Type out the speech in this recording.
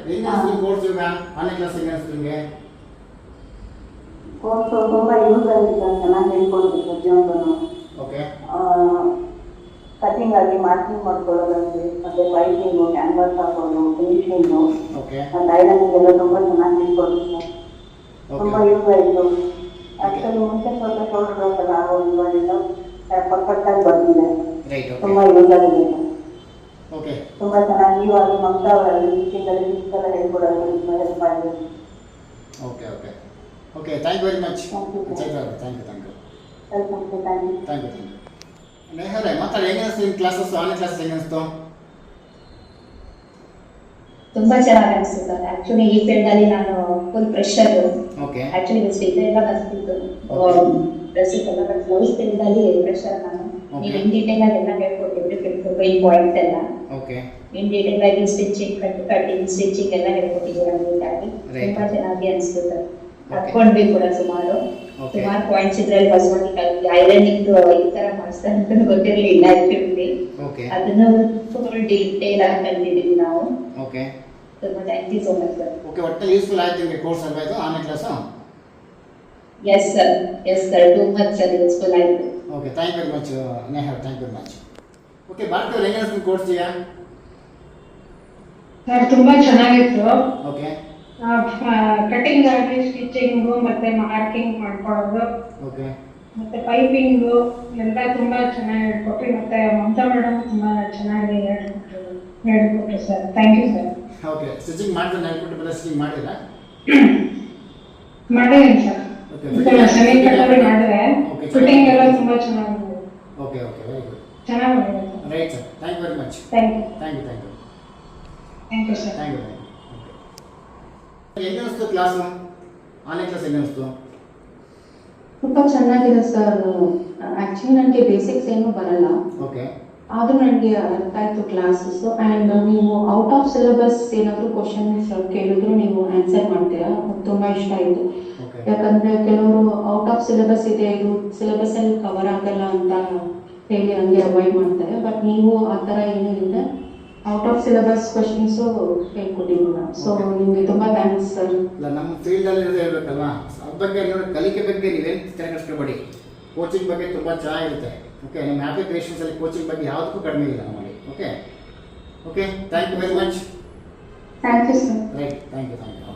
ಹೆಂಗೆ ಅನಿಸ್ತು ಕೋರ್ಸ್ ಈಗ ಆನ್ಲೈನ್ ಕ್ಲಾಸ್ ಹೆಂಗೆ ಅನಿಸ್ತು ನಿಮಗೆ? ಕೋರ್ಸ್ ತುಂಬ ಯೂಸ್ ಆಗಿದೆ, ಚೆನ್ನಾಗಿ ಹೇಳ್ಕೊಡ್ತೀವಿ ಪ್ರತಿಯೊಂದನ್ನು. ಓಕೆ. ಕಟಿಂಗ್ ಆಗಿ ಮಾರ್ಕಿಂಗ್ ಮಾಡ್ಕೊಳ್ಳೋದಾಗಲಿ, ಮತ್ತೆ ಪೈಪಿಂಗು, ಕ್ಯಾನ್ವಾಸ್ ಹಾಕೋದು, ಫಿನಿಶಿಂಗು, ಓಕೆ, ಮತ್ತು ಐರನಿಂಗ್ ಎಲ್ಲ ತುಂಬ ಚೆನ್ನಾಗಿ ಹೇಳ್ಕೊಡ್ತೀವಿ. ತುಂಬ ಯೂಸ್ ಆಯಿತು. ಆ್ಯಕ್ಚುಲಿ ಮುಂಚೆ ಸ್ವಲ್ಪ ಶೋಲ್ಡರ್ ಆಗೋದು, ಇವಾಗೆಲ್ಲ ಪರ್ಫೆಕ್ಟಾಗಿ ಬಂದಿದೆ. ತುಂಬ ಯೂಸ್ ಆಗಿದೆ. ಓಕೆ, ತುಂಬ ಚೆನ್ನಾಗಿ ಇವಾಗ ಮಮತಾ ಅವರಲ್ಲಿ ಟೀಚಿಂಗಲ್ಲಿ ಎಲ್ಲ ಹೇಳ್ಕೊಡೋದು ತುಂಬ ಹೆಲ್ಪ್ ಆಗಿದೆ. Okay okay okay, thank you very much. Thank you. Chaitra ಅವರೇ, thank you thank you welcome to thank you. Thank you thank you. ನೇಹರೇ ಮಾತಾಡಿ, ಹೆಂಗೆ ಅನಿಸ್ತು ನಿಮ್ಮ ಕ್ಲಾಸಸ್, ಆನ್ಲೈನ್ ಕ್ಲಾಸಸ್ ಹೆಂಗೆ ಅನಿಸ್ತು? ತುಂಬಾ ಚೆನ್ನಾಗಿ ಅನಿಸುತ್ತೆ. ಆಕ್ಚುಲಿ ಈ ಫೀಲ್ಡ್ ಅಲ್ಲಿ ನಾನು full fresher. Okay. Actually stage ಎಲ್ಲ ಕಲಿತಿದ್ದು ಡ್ರೆಸ್ಸಿಂಗ್ ಎಲ್ಲ ಬ್ಲೌಸ್ ಫೀಲ್ಡ್ ಅಲ್ಲಿ ಫ್ರೆಶರ್ ನಾನು. ನೀವು ಇನ್ ಡೀಟೇಲ್ ಆಗಿ ಎಲ್ಲ ಹೇಳ್ಕೊಟ್ಟಿದ್ರಿ, ಫಿಲ್ ಪಾಯಿಂಟ್ಸ್ ಎಲ್ಲ. ಓಕೆ. ಇನ್ ಡೀಟೇಲ್ ಆಗಿ ಸ್ಟಿಚಿಂಗ್, ಕಟಿಂಗ್, ಸ್ಟಿಚಿಂಗ್ ಎಲ್ಲ ಹೇಳ್ಕೊಟ್ಟಿದ್ದೀರಾ ನೀಟಾಗಿ. ತುಂಬಾ ಚೆನ್ನಾಗಿ ಅನಿಸುತ್ತೆ. ಕಲ್ತ್ಕೊಂಡ್ವಿ ಕೂಡ ಸುಮಾರು ಪಾಯಿಂಟ್ಸ್ ಇದ್ರಲ್ಲಿ ಹೊಸವಾಗಿ ಕಲ್ತ್ವಿ. ಐರನಿಂಗ್ ಈ ತರ ಮಾಡಿಸ್ತಾ ಅಂತ ಗೊತ್ತಿರಲಿಲ್ಲ ಆಕ್ಚುಲಿ. ಅದನ್ನು ಫುಲ್ ಡೀಟೇಲ್ ಆಗಿ ಕಲ್ತಿದ್ದೀವಿ ನಾವು. ಓಕೆ, ತುಂಬಾ thank you so much sir. Okay, ಒಟ್ಟು ಯೂಸ್ಫುಲ್ ಆಯ್ತು ನಿಮಗೆ ಕೋರ್ಸ್ ಅಲ್ವಾ ಇದು online class? Yes sir, yes sir, too much sir, useful ಆಯಿತು. Okay, thank you very much ನೇಹರ್, thank you very much. Okay, Bharathi ಅವ್ರು ಹೆಂಗೆ ಅನಿಸ್ತು ಕೋರ್ಸ್ ಈಗ? ಸರ್ ತುಂಬಾ ಚೆನ್ನಾಗಿತ್ತು. ಓಕೆ. ಕಟಿಂಗ್ ಆಗಲಿ, ಸ್ಟಿಚಿಂಗು, ಮತ್ತೆ ಮಾರ್ಕಿಂಗ್ ಮಾಡ್ಕೊಳ್ಳೋದು, ಓಕೆ, ಮತ್ತೆ ಪೈಪಿಂಗು ಎಲ್ಲ ತುಂಬಾ ಚೆನ್ನಾಗಿ ಹೇಳ್ಕೊಟ್ರಿ. ಮತ್ತೆ ಮಮತಾ ಮೇಡಮ್ ತುಂಬಾ ಚೆನ್ನಾಗಿ ಹೇಳ್ಕೊಟ್ರು sir. Thank you sir. Okay, stitching ಮಾಡಿದ್ರೆ ಹೇಳ್ಕೊಟ್ಟು ಬೆಲ್ಲ ಸ್ಟಿಚಿಂಗ್ ಮಾಡಿಲ್ಲ? ಮಾಡಿದ್ದೀನಿ ಸರ್. ಸೆಮಿ ಕಟ್ಟಲ್ಲಿ ಮಾಡಿದೆ. ಫಿಟ್ಟಿಂಗ್ ಎಲ್ಲ ತುಂಬಾ ಚೆನ್ನಾಗಿ ಮಾಡಿದೆ. ಓಕೆ ಓಕೆ, ವೆರಿ ಗುಡ್, ಚೆನ್ನಾಗಿ ಮಾಡಿದೆ sir. Right sir, thank you very much. Thank you. Thank you thank you thank you sir. Thank you. ಹೆಂಗೆ ಅನಿಸ್ತು ಕ್ಲಾಸು, ಆನ್ಲೈನ್ ಕ್ಲಾಸ್ ಹೆಂಗೆ ಅನಿಸ್ತು? ತುಂಬ ಚೆನ್ನಾಗಿದೆ ಸರ್. ಆ್ಯಕ್ಚುಲಿ ನನಗೆ ಬೇಸಿಕ್ಸ್ ಏನೂ ಬರಲ್ಲ. ಓಕೆ. ಆದರೂ ನನಗೆ ಅರ್ಥ ಆಯಿತು ಕ್ಲಾಸಸ್. ಆ್ಯಂಡ್ ನೀವು ಔಟ್ ಆಫ್ ಸಿಲೆಬಸ್ ಏನಾದರೂ ಕ್ವಶನ್ಸ್ ಕೇಳಿದ್ರು ನೀವು ಆನ್ಸರ್ ಮಾಡ್ತೀರಾ, ತುಂಬ ಇಷ್ಟ ಆಯಿತು. ಯಾಕಂದರೆ ಕೆಲವರು ಔಟ್ ಆಫ್ ಸಿಲೆಬಸ್ ಇದೆ, ಇದು ಸಿಲೆಬಸ್ಸಲ್ಲಿ ಕವರ್ ಆಗಲ್ಲ ಅಂತ ಹೇಳಿ ಹಂಗೆ ಅವಾಯ್ಡ್ ಮಾಡ್ತಾರೆ. ಬಟ್ ನೀವು ಆ ಥರ ಏನೂ ಇದೆ, ಔಟ್ ಆಫ್ ಸಿಲೆಬಸ್ ಕ್ವಶನ್ಸು ಹೇಳ್ಕೊಟ್ಟಿದ್ದೀವಿ ನಾವು. ಸೊ ನಿಮಗೆ ತುಂಬ ಥ್ಯಾಂಕ್ಸ್ ಸರ್. ಇಲ್ಲ, ನಮ್ಮ ಫೀಲ್ಡಲ್ಲಿ ಇರೋದು ಹೇಳ್ಬೇಕಲ್ವಾ, ಅದ್ರ ಬಗ್ಗೆ ನೋಡಿ, ಕಲಿಕೆ ಬಗ್ಗೆ ನೀವೇನು ತಲೆ ಕಷ್ಟಪಡಿ. ಕೋಚಿಂಗ್ ಬಗ್ಗೆ ತುಂಬ ಚೆನ್ನಾಗಿರುತ್ತೆ. ಓಕೆ, ನಿಮ್ಮ ಹ್ಯಾಪಿ ಕ್ರಿಯೇಷನ್ಸಲ್ಲಿ ಕೋಚಿಂಗ್ ಬಗ್ಗೆ ಯಾವುದಕ್ಕೂ ಕಡಿಮೆ ಇಲ್ಲ ನಮ್ಮಲ್ಲಿ. Okay okay, thank you very much. Thank you sir. Right, thank you thank you.